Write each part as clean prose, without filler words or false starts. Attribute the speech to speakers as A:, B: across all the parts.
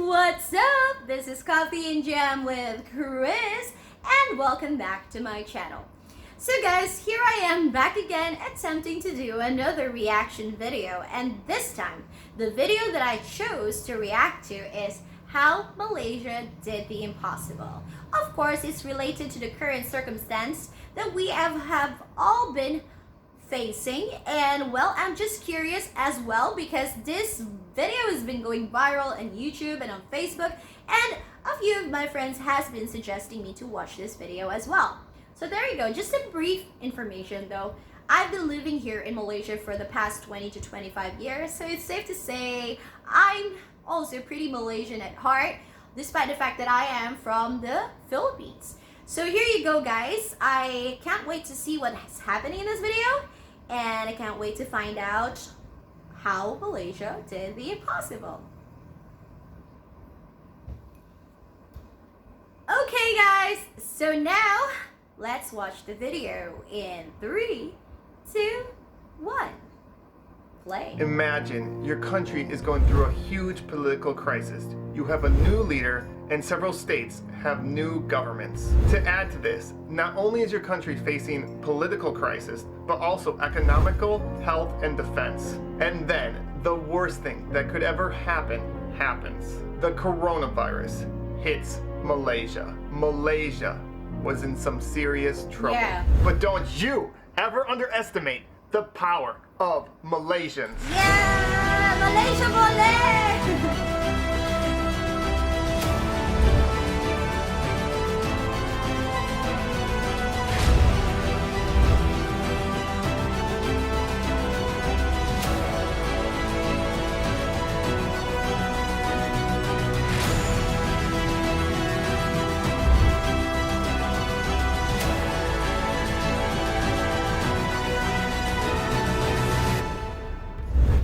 A: What's up? This is Coffee and Jam with Chris and welcome back to my channel. So guys, here I am back again attempting to do another reaction video, and this time the video that I chose to react to is how Malaysia did the impossible. Of course, it's related to the current circumstance that we have all been facing, and well, I'm just curious as well because this video has been going viral on YouTube and on Facebook, and a few of my friends has been suggesting me to watch this video as well. So there you go. Just a brief information though. I've been living here in Malaysia for the past 20 to 25 years, so it's safe to say I'm also pretty Malaysian at heart, despite the fact that I am from the Philippines. So here you go guys, I can't wait to see what's happening in this video, and I can't wait to find out how Malaysia did the impossible. Okay guys, so now let's watch the video in 3, 2, 1. Play.
B: Imagine your country is going through a huge political crisis. You have a new leader and several states have new governments. To add to this, not only is your country facing political crisis, but also economical, health, and defense. And then the worst thing that could ever happen happens. The coronavirus hits Malaysia. Malaysia was in some serious trouble.
A: Yeah.
B: But don't you ever underestimate the power of Malaysians.
A: Yeah! Malaysia Boleh!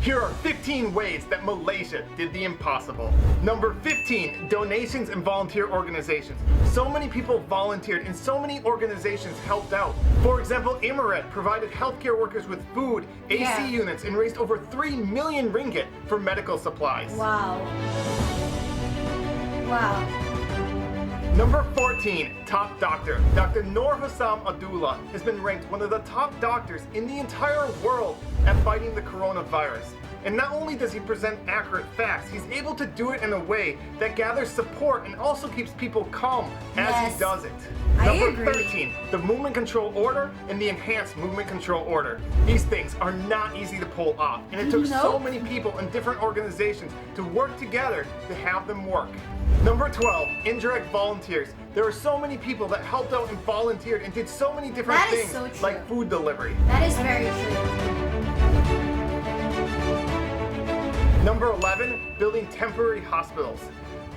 B: Here are 15 ways that Malaysia did the impossible. Number 15, donations and volunteer organizations. So many people volunteered and so many organizations helped out. For example, Emirat provided healthcare workers with food, AC units, and raised over 3 million ringgit for medical supplies.
A: Wow. Wow.
B: Number 14, top doctor. Dr. Noor Hussam Abdullah has been ranked one of the top doctors in the entire world at fighting the coronavirus. And not only does he present accurate facts, he's able to do it in a way that gathers support and also keeps people calm as he does it. Number 13, the movement control order and the enhanced movement control order. These things are not easy to pull off, and it took so many people in different organizations to work together to have them work. Number 12, indirect volunteers. There are so many people that helped out and volunteered and did so many different things, like food delivery.
A: That is very true.
B: Number 11, building temporary hospitals.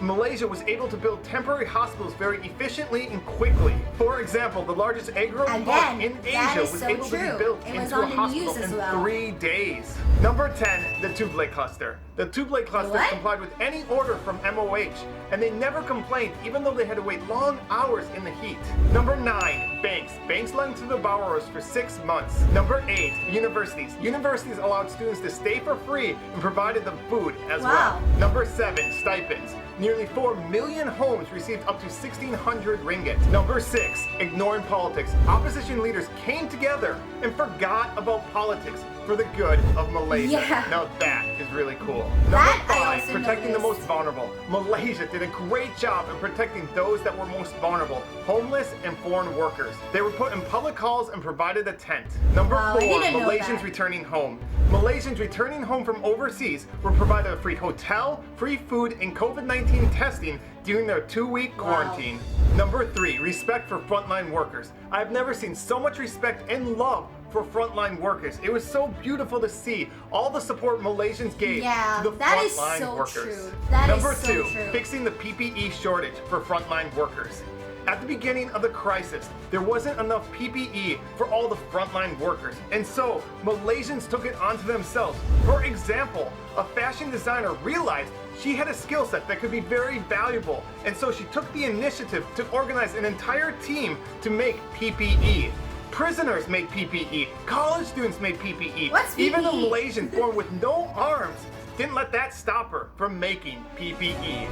B: Malaysia was able to build temporary hospitals very efficiently and quickly. For example, the largest agro park in Asia was able to be built into a hospital in 3 days. Number 10, the Tublai cluster. The Tublai cluster complied with any order from MOH, and they never complained even though they had to wait long hours in the heat. Number 9, banks. Banks lent to the borrowers for 6 months. Number 8, universities. Universities allowed students to stay for free and provided them food as well. Number 7, stipends. Nearly 4 million homes received up to 1,600 ringgit. Number 6, ignoring politics. Opposition leaders came together and forgot about politics for the good of Malaysia. Now that is really cool. Number 5, protecting the most vulnerable. Malaysia did a great job in protecting those that were most vulnerable, homeless and foreign workers. They were put in public halls and provided a tent. Number 4, Malaysians returning home. Malaysians returning home from overseas were provided a free hotel, free food, and COVID-19 testing during their 2-week quarantine. Number 3, respect for frontline workers. I've never seen so much respect and love for frontline workers. It was so beautiful to see all the support Malaysians gave to the frontline workers. Number 2, fixing the PPE shortage for frontline workers. At the beginning of the crisis, there wasn't enough PPE for all the frontline workers, and so Malaysians took it onto themselves. For example, a fashion designer realized she had a skill set that could be very valuable, and so she took the initiative to organize an entire team to make PPE. Prisoners made PPE. College students made PPE.
A: What's PPE?
B: Even the Malaysians born with no arms didn't let that stop her from making PPE.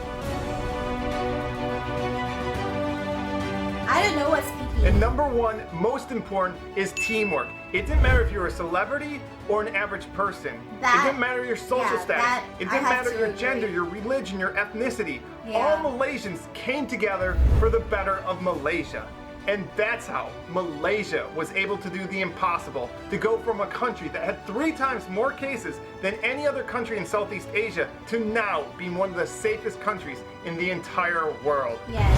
A: I don't know what's PPE.
B: And number one, most important, is teamwork. It didn't matter if you're a celebrity or an average person. It didn't matter your social status. It didn't matter your gender, your religion, your ethnicity. All Malaysians came together for the better of Malaysia. And that's how Malaysia was able to do the impossible, to go from a country that had 3 times more cases than any other country in Southeast Asia to now being one of the safest countries in the entire world.
A: Yes.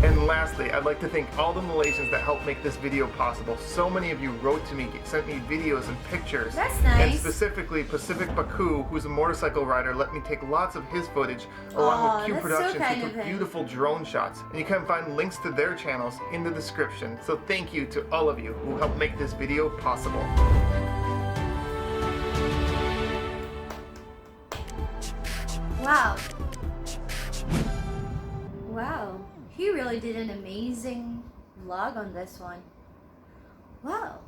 B: And lastly, I'd like to thank all the Malaysians that helped make this video possible. So many of you wrote to me, sent me videos and pictures.
A: That's nice.
B: And specifically, Pacific Baku, who's a motorcycle rider, let me take lots of his footage along with Q Productions, who took beautiful drone shots. And you can find links to their channels in the description. So thank you to all of you who helped make this video possible.
A: Wow. Wow. He really did an amazing vlog on this one. Well,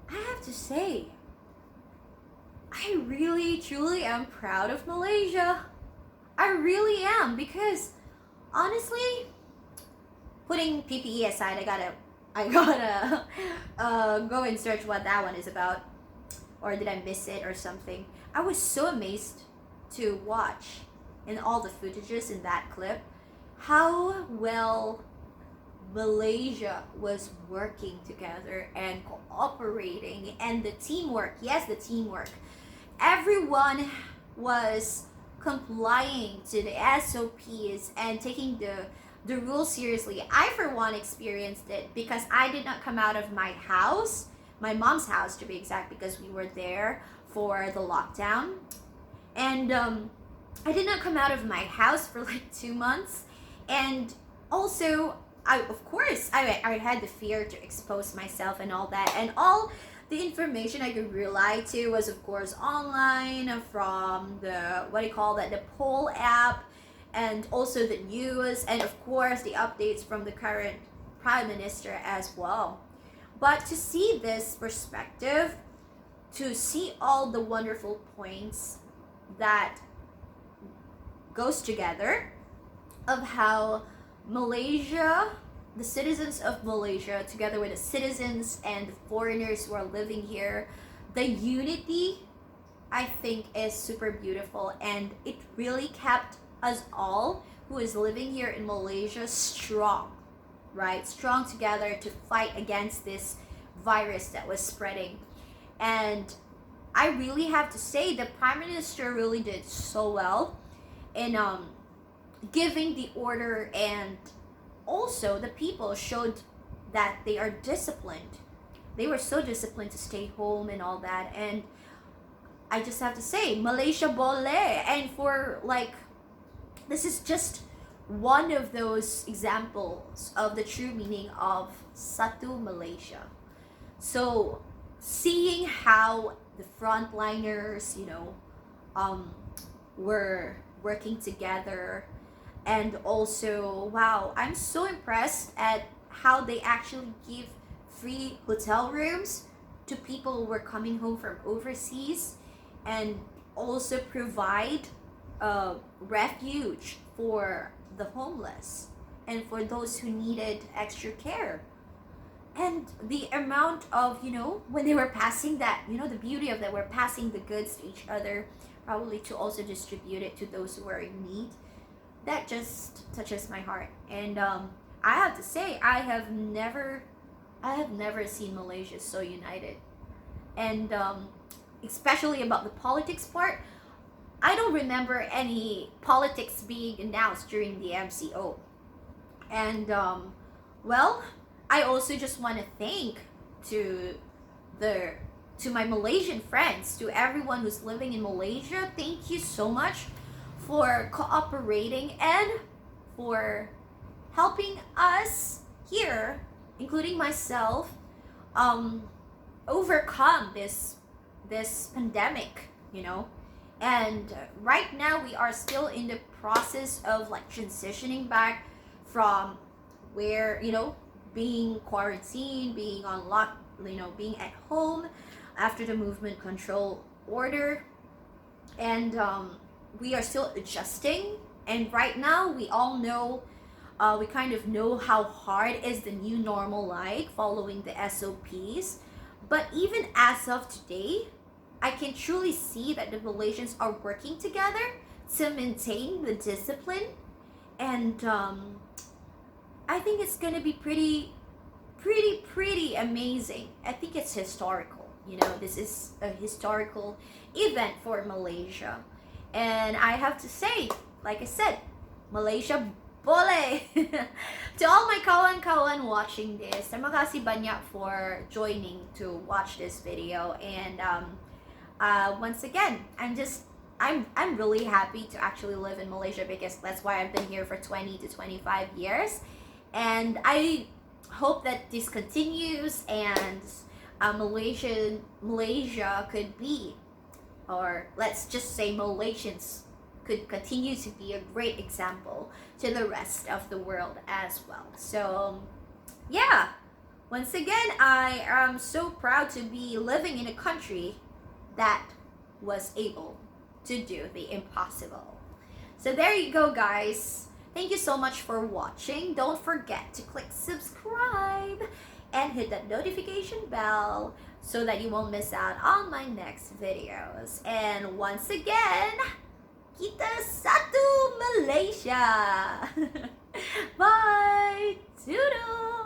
A: I have to say, I really truly am proud of Malaysia. I really am, because honestly, putting PPE aside, I gotta go and search what that one is about, or did I miss it or something. I was so amazed to watch in all the footages in that clip how well Malaysia was working together and cooperating, and the teamwork. Yes, the teamwork. Everyone was complying to the SOPs and taking the rules seriously. I, for one, experienced it because I did not come out of my house, my mom's house to be exact, because we were there for the lockdown. And I did not come out of my house for like 2 months. And also, of course, I had the fear to expose myself and all that. And all the information I could rely to was, of course, online from the, the poll app, and also the news, and of course, the updates from the current Prime Minister as well. But to see this perspective, to see all the wonderful points that goes together, of how Malaysia, the citizens of Malaysia, together with the citizens and the foreigners who are living here, the unity, I think, is super beautiful, and it really kept us all who is living here in Malaysia strong, right? Strong together to fight against this virus that was spreading. And I really have to say the Prime Minister really did so well in giving the order, and also the people showed that they are disciplined. They were so disciplined to stay home and all that. And I just have to say, Malaysia Boleh. And for like, this is just one of those examples of the true meaning of Satu Malaysia. So seeing how the frontliners, were working together. And also, wow, I'm so impressed at how they actually give free hotel rooms to people who were coming home from overseas, and also provide refuge for the homeless and for those who needed extra care. And the amount of, when they were passing that, the beauty of that, we're passing the goods to each other, probably to also distribute it to those who are in need. That just touches my heart. And I have to say, I have never seen Malaysia so united. And especially about the politics part, I don't remember any politics being announced during the MCO. And well, I also just want to thank to my Malaysian friends, to everyone who's living in Malaysia. Thank you so much for cooperating and for helping us here, including myself, overcome this pandemic, And right now we are still in the process of like transitioning back from where, being quarantined, being on lock, being at home after the movement control order. And we are still adjusting. And right now we all know, we kind of know how hard is the new normal like following the SOPs. But even as of today, I can truly see that the Malaysians are working together to maintain the discipline. And I think it's gonna be pretty amazing. I think it's historical. This is a historical event for Malaysia. And I have to say, like I said, Malaysia Boleh! To all my kawan-kawan watching this, terima kasih banyak for joining to watch this video. And once again, I'm really happy to actually live in Malaysia, because that's why I've been here for 20 to 25 years. And I hope that this continues, and Malaysia could be, or let's just say Malaysians could continue to be a great example to the rest of the world as well. So yeah, once again, I am so proud to be living in a country that was able to do the impossible. So there you go, guys. Thank you so much for watching. Don't forget to click subscribe and hit that notification bell so that you won't miss out on my next videos. And once again, kita Satu Malaysia. Bye. Toodles.